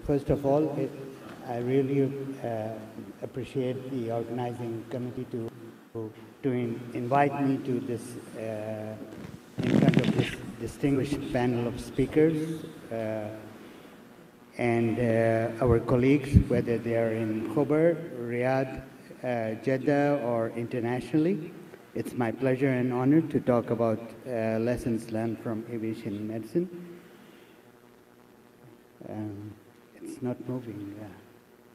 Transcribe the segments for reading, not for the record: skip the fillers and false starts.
First of all, I really appreciate the organizing committee to invite me to this, in front of this distinguished panel of speakers and our colleagues, whether they are in Khobar, Riyadh, Jeddah, or internationally. It's my pleasure and honor to talk about lessons learned from aviation medicine. It's not moving, yeah.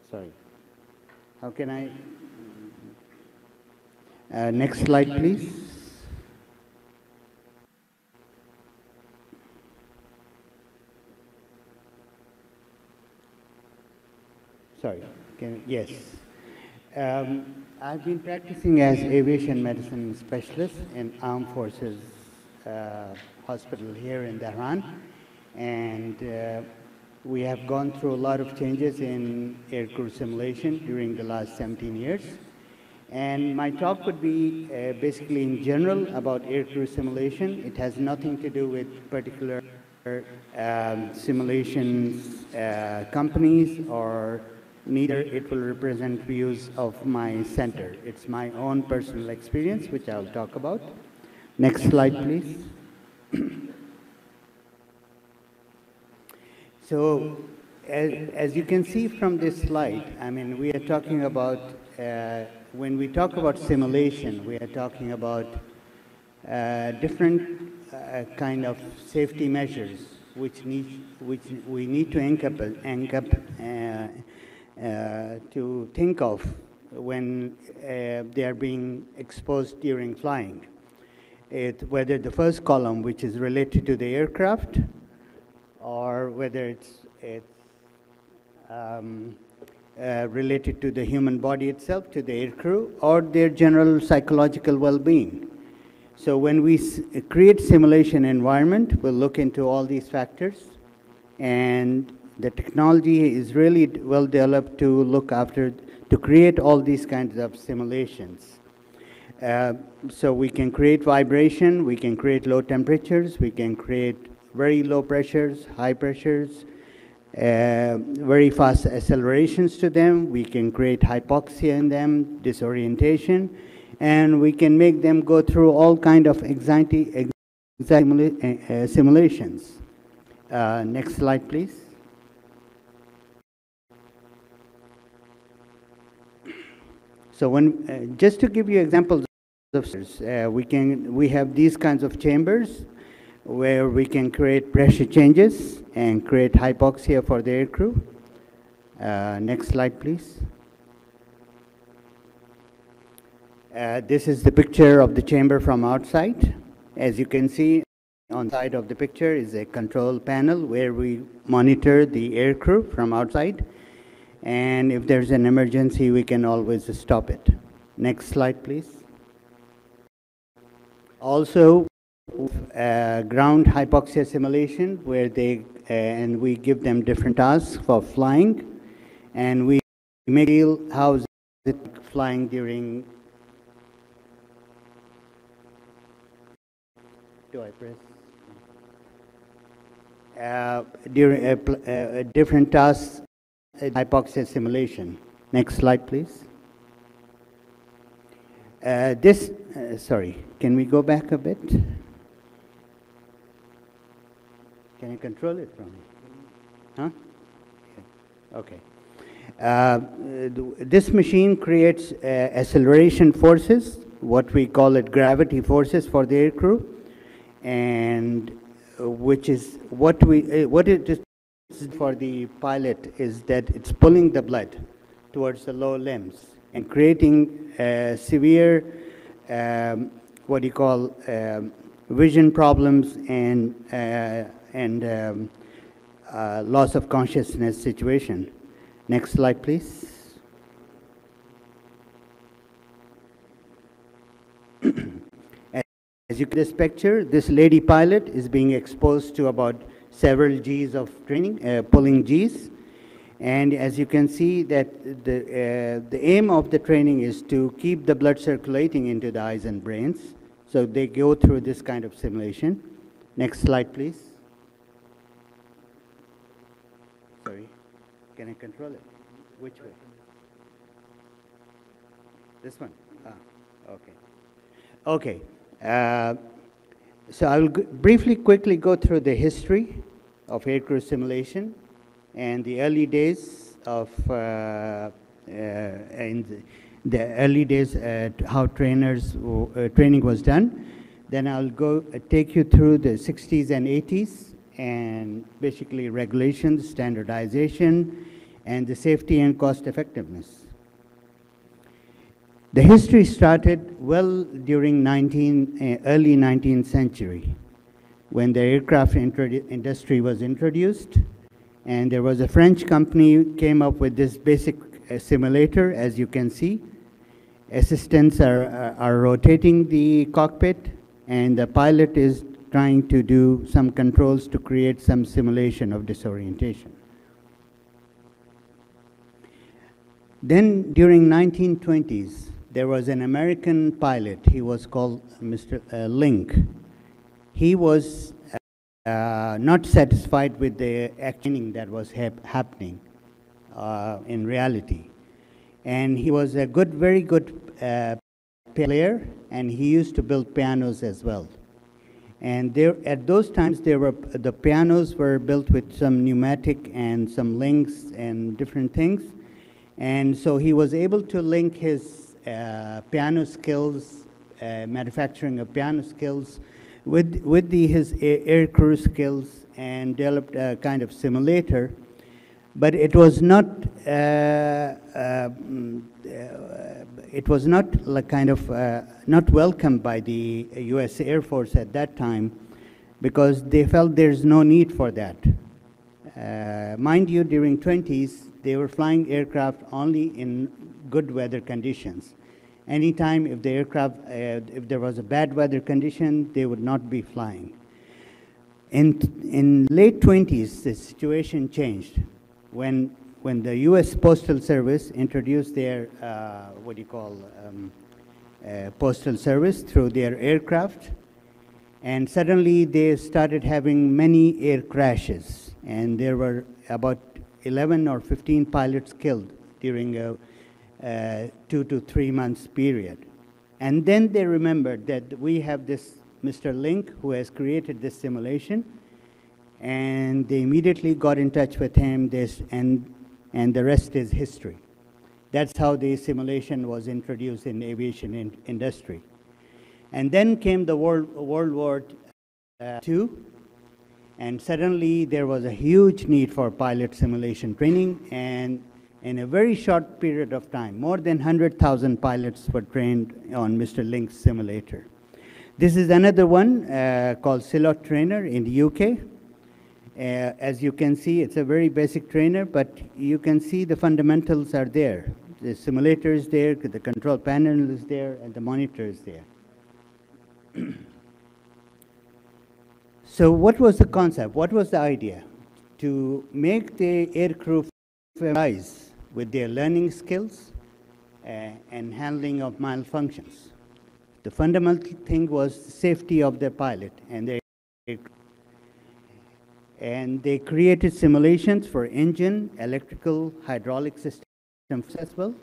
Sorry. How can I? Next slide, please. Sorry. Yes. I've been practicing as aviation medicine specialist in Armed Forces Hospital here in Tehran, and we have gone through a lot of changes in aircrew simulation during the last 17 years. And my talk would be basically in general about aircrew simulation. It has nothing to do with particular simulations companies, or neither it will represent views of my center. It's my own personal experience, which I'll talk about. Next slide, please. So, as you can see from this slide, I mean, we are talking about, when we talk about simulation, we are talking about different kind of safety measures which we need to think of when they are being exposed during flying. Whether the first column, which is related to the aircraft, or whether it's related to the human body itself, to the aircrew, or their general psychological well-being. So when we create simulation environment, we'll look into all these factors, and the technology is really well developed to look after, to create all these kinds of simulations. So we can create vibration, we can create low temperatures, we can create very low pressures, high pressures, very fast accelerations to them. We can create hypoxia in them, disorientation, and we can make them go through all kind of anxiety simulations. Next slide, please. So when, just to give you examples of we have these kinds of chambers where we can create pressure changes and create hypoxia for the aircrew. Next slide, please. This is the picture of the chamber from outside. As you can see, on the side of the picture is a control panel where we monitor the aircrew from outside. And if there's an emergency, we can always stop it. Next slide, please. Also, ground hypoxia simulation, where they and we give them different tasks for flying, and we make feel how is it flying during. Do I press? During different tasks, hypoxia simulation. Next slide, please. Sorry, can we go back a bit? Can you control it from me? Huh? Okay. This machine creates acceleration forces, what we call it gravity forces for the aircrew, and which is what it is for the pilot is that it's pulling the blood towards the lower limbs and creating severe what you call vision problems and loss of consciousness situation. Next slide, please. As you can see this picture, this lady pilot is being exposed to about several Gs of training, pulling Gs. And as you can see that the aim of the training is to keep the blood circulating into the eyes and brains. So they go through this kind of simulation. Next slide, please. Sorry. Can I control it? Which way? This one? Ah, okay. Okay. So I will briefly, quickly go through the history of aircrew simulation and the early days of how training was done. Then I'll go take you through the 60s and 80s and basically regulations, standardization, and the safety and cost effectiveness. The history started well during early 19th century when the aircraft industry was introduced, and there was a French company came up with this basic simulator. As you can see, assistants are rotating the cockpit, and the pilot is trying to do some controls to create some simulation of disorientation. Then during 1920s, there was an American pilot. He was called Mr. Link. He was not satisfied with the training that was happening in reality. And he was a very good player, and he used to build pianos as well. And at those times, the pianos were built with some pneumatic and some links and different things. And so he was able to link his piano skills, manufacturing of piano skills, with his aircrew skills, and developed a kind of simulator. But it was not not welcomed by the U.S. Air Force at that time, because they felt there's no need for that. Mind you, during 20s, they were flying aircraft only in good weather conditions. Anytime if the aircraft, if there was a bad weather condition, they would not be flying. In late 20s, the situation changed when the U.S. Postal Service introduced their, postal service through their aircraft, and suddenly they started having many air crashes, and there were about 11 or 15 pilots killed during a 2 to 3 months period. And then they remembered that we have this Mr. Link who has created this simulation, and they immediately got in touch with him, and the rest is history. That's how the simulation was introduced in the aviation industry. And then came the World War II, and suddenly there was a huge need for pilot simulation training, and in a very short period of time, more than 100,000 pilots were trained on Mr. Link's simulator. This is another one called Silloth Trainer in the UK. As you can see, it's a very basic trainer, but you can see the fundamentals are there. The simulator is there, the control panel is there, and the monitor is there. So what was the concept? What was the idea? To make the aircrew familiarize with their learning skills and handling of malfunctions. The fundamental thing was the safety of the pilot and their aircraft. And they created simulations for engine, electrical, hydraulic systems as well.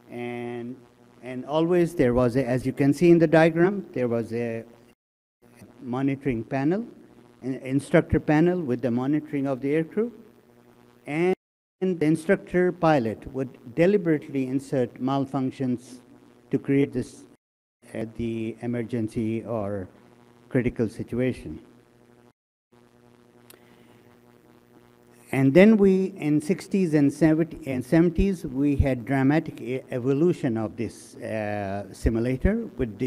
And always there was, as you can see in the diagram, there was a monitoring panel, an instructor panel with the monitoring of the aircrew. And the instructor pilot would deliberately insert malfunctions to create this the emergency or critical situation. And then in 60s and 70s, we had dramatic evolution of this simulator with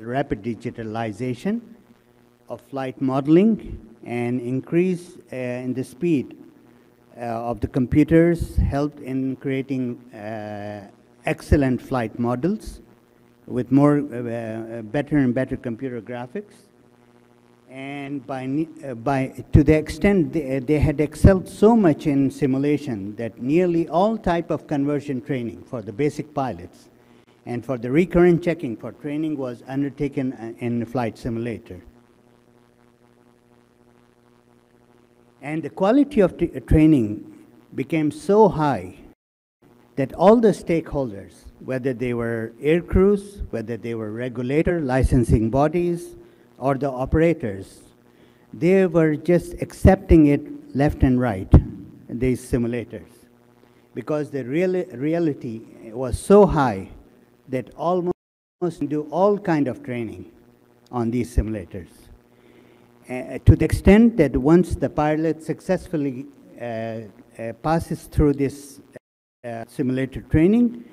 rapid digitalization of flight modeling, and increase in the speed of the computers helped in creating excellent flight models with more better and better computer graphics. And to the extent they had excelled so much in simulation that nearly all type of conversion training for the basic pilots and for the recurrent checking for training was undertaken in the flight simulator. And the quality of training became so high that all the stakeholders, whether they were air crews, whether they were regulator, licensing bodies, or the operators, they were just accepting it left and right, these simulators, because the reality was so high that almost do all kind of training on these simulators. To the extent that once the pilot successfully passes through this simulator training,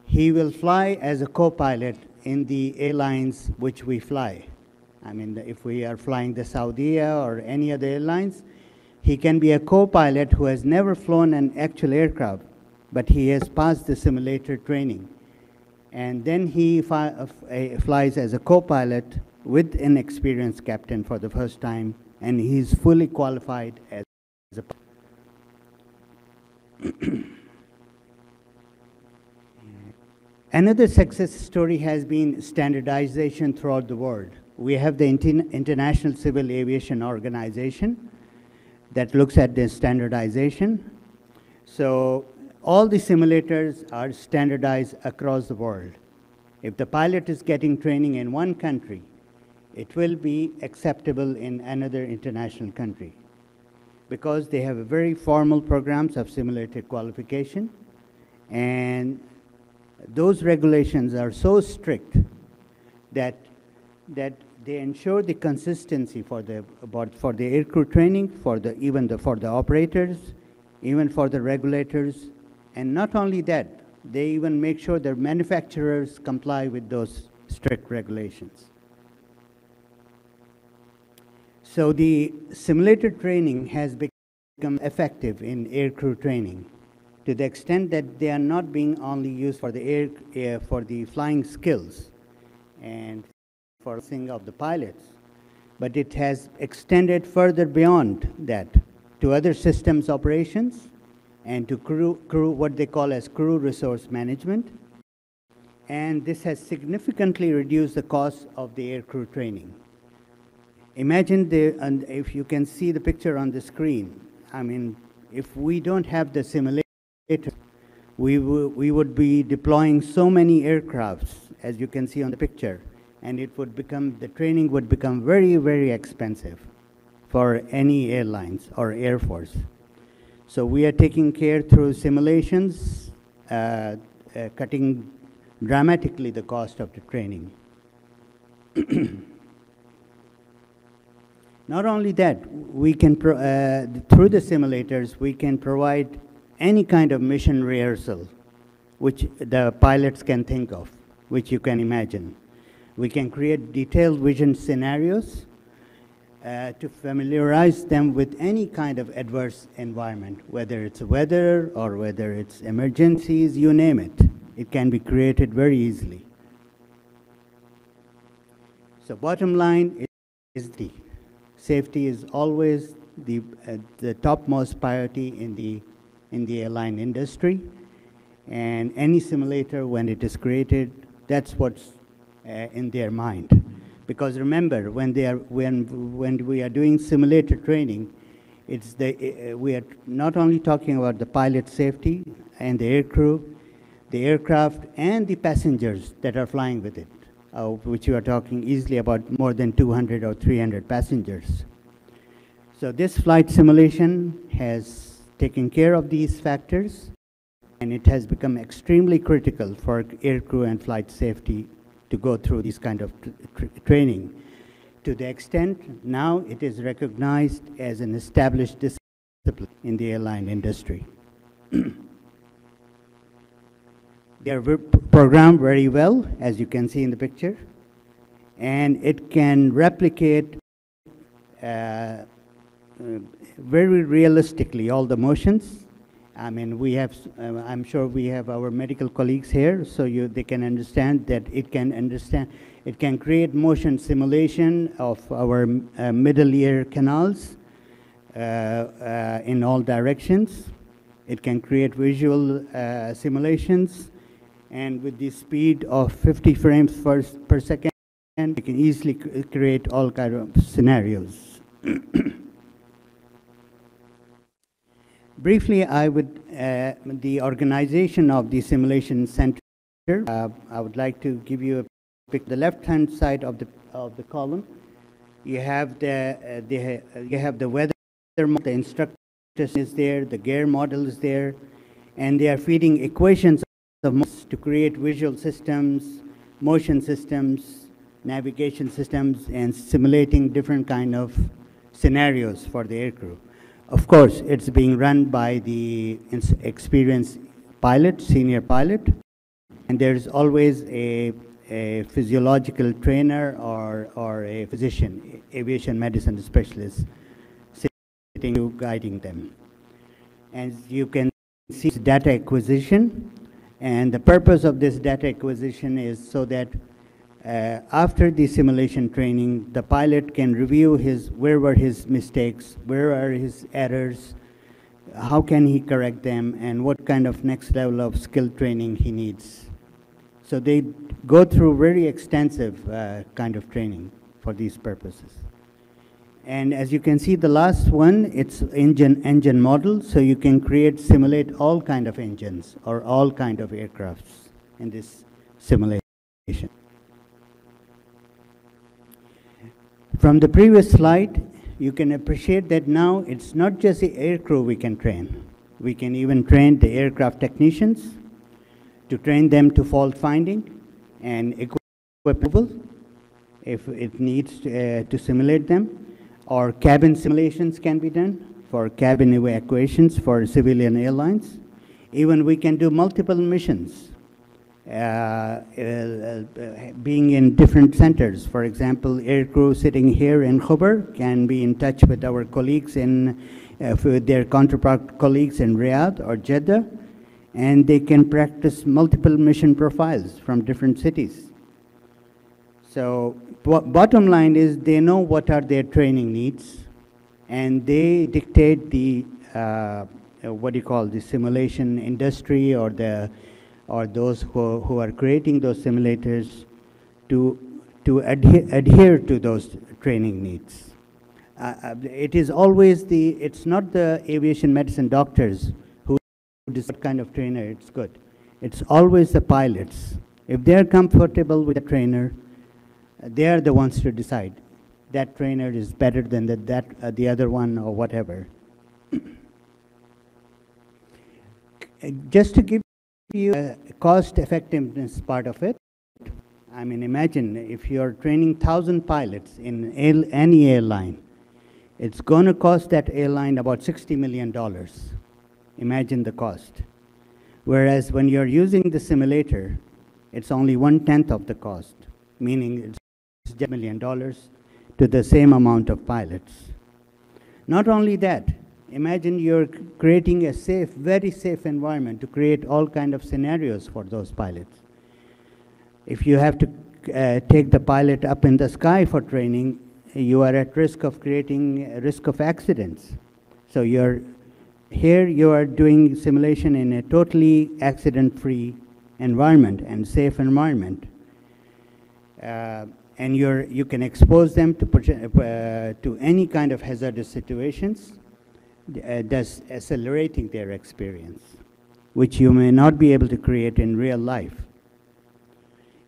he will fly as a co-pilot in the airlines which we fly. I mean, if we are flying the Saudia or any other airlines, he can be a co-pilot who has never flown an actual aircraft, but he has passed the simulator training. And then he flies as a co-pilot with an experienced captain for the first time, and he's fully qualified as a pilot. Another success story has been standardization throughout the world. We have the International Civil Aviation Organization that looks at the standardization. So all the simulators are standardized across the world. If the pilot is getting training in one country, it will be acceptable in another international country, because they have very formal programs of simulator qualification, and those regulations are so strict that they ensure the consistency for the aircrew training, for the operators, even for the regulators, and not only that, they even make sure their manufacturers comply with those strict regulations. So the simulator training has become effective in aircrew training, to the extent that they are not being only used for the for the flying skills and for the of the pilots, but it has extended further beyond that to other systems operations and to crew what they call as crew resource management. And this has significantly reduced the cost of the aircrew training. Imagine and if you can see the picture on the screen, I mean, if we don't have the simulator, we would be deploying so many aircrafts, as you can see on the picture, and the training would become very, very expensive for any airlines or Air Force. So we are taking care through simulations, cutting dramatically the cost of the training. Not only that, we can through the simulators, we can provide any kind of mission rehearsal which the pilots can think of, which you can imagine. We can create detailed vision scenarios to familiarize them with any kind of adverse environment, whether it's weather or whether it's emergencies, you name it. It can be created very easily. So bottom line is the safety is always the topmost priority in the airline industry, and any simulator, when it is created, that's what's in their mind. Because remember, when we are doing simulator training, we are not only talking about the pilot safety and the aircrew, the aircraft, and the passengers that are flying with it, which you are talking easily about more than 200 or 300 passengers. So this flight simulation has taken care of these factors, and it has become extremely critical for aircrew and flight safety to go through this kind of training, to the extent now it is recognized as an established discipline in the airline industry. They are programmed very well, as you can see in the picture, and it can replicate very realistically all the motions. I mean, we have, I'm sure we have our medical colleagues here, so they can understand that it can create motion simulation of our middle ear canals in all directions. It can create visual simulations, and with the speed of 50 frames per second, it can easily create all kinds of scenarios. Briefly, I would, the organization of the simulation center, I would like to give you a pic. The left-hand side of the column, you have the weather model, the instructor is there, the gear model is there, and they are feeding equations to create visual systems, motion systems, navigation systems, and simulating different kind of scenarios for the aircrew. Of course, it's being run by the experienced pilot, senior pilot, and there's always a physiological trainer or a physician, aviation medicine specialist, sitting to guiding them. As you can see, data acquisition, and the purpose of this data acquisition is so that after the simulation training, the pilot can review where were his mistakes, where are his errors, how can he correct them, and what kind of next level of skill training he needs. So they go through very extensive kind of training for these purposes. And as you can see, the last one, it's engine model, so you can simulate all kind of engines or all kind of aircrafts in this simulation. From the previous slide, you can appreciate that now it's not just the aircrew we can train. We can even train the aircraft technicians to train them to fault finding and equipment if it needs to simulate them, or cabin simulations can be done for cabin evacuations for civilian airlines. Even we can do multiple missions being in different centers. For example, aircrew sitting here in Khobar can be in touch with our colleagues with their counterpart colleagues in Riyadh or Jeddah, and they can practice multiple mission profiles from different cities. So bottom line is they know what are their training needs, and they dictate the the simulation industry or those who are creating those simulators to adhere to those training needs. It is always it's not the aviation medicine doctors who decide what kind of trainer it's good. It's always the pilots. If they're comfortable with the trainer, they are the ones to decide that trainer is better than the other one or whatever. Just to give you a cost effectiveness part of it, I mean, imagine if you're training 1,000 pilots in any airline, it's going to cost that airline about $60 million. Imagine the cost. Whereas when you're using the simulator, it's only 1/10 of the cost, meaning it's $1 million to the same amount of pilots. Not only that, imagine you're creating a safe, very safe environment to create all kind of scenarios for those pilots. If you have to take the pilot up in the sky for training, you are at risk of creating a risk of accidents. So you are doing simulation in a totally accident-free environment and safe environment. And you can expose them to any kind of hazardous situations, thus accelerating their experience, which you may not be able to create in real life.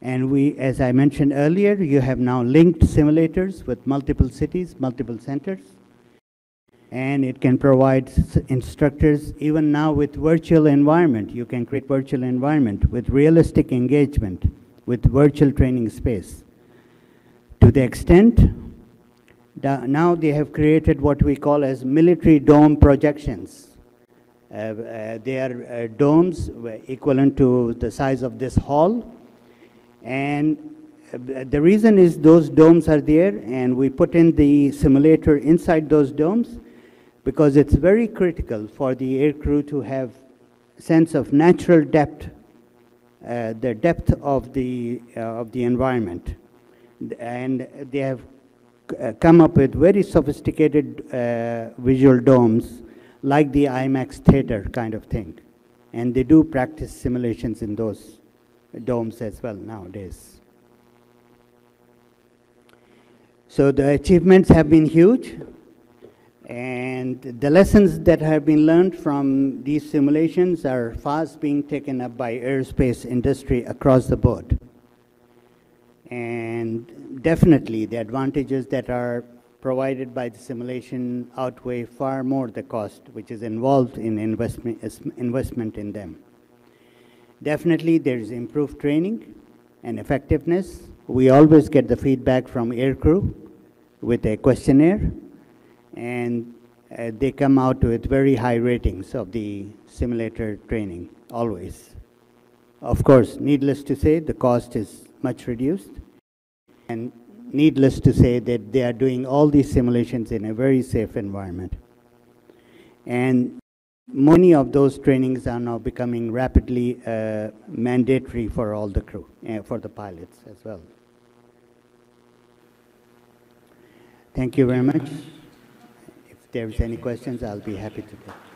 And as I mentioned earlier, you have now linked simulators with multiple cities, multiple centers, and it can provide instructors, even now with virtual environment. You can create virtual environment with realistic engagement, with virtual training space. To the extent now they have created what we call as military dome projections. They are domes equivalent to the size of this hall. And the reason is those domes are there, and we put in the simulator inside those domes because it's very critical for the aircrew to have sense of natural depth, the depth of the environment. And they have come up with very sophisticated visual domes like the IMAX theater kind of thing. And they do practice simulations in those domes as well nowadays. So the achievements have been huge. And the lessons that have been learned from these simulations are fast being taken up by aerospace industry across the board. And definitely the advantages that are provided by the simulation outweigh far more the cost which is involved in investment in them. Definitely there is improved training and effectiveness. We always get the feedback from aircrew with a questionnaire, and they come out with very high ratings of the simulator training, always. Of course, needless to say, the cost is much reduced, and needless to say that they are doing all these simulations in a very safe environment. And many of those trainings are now becoming rapidly mandatory for all the crew, for the pilots as well. Thank you very much. If there's any questions, I'll be happy to take.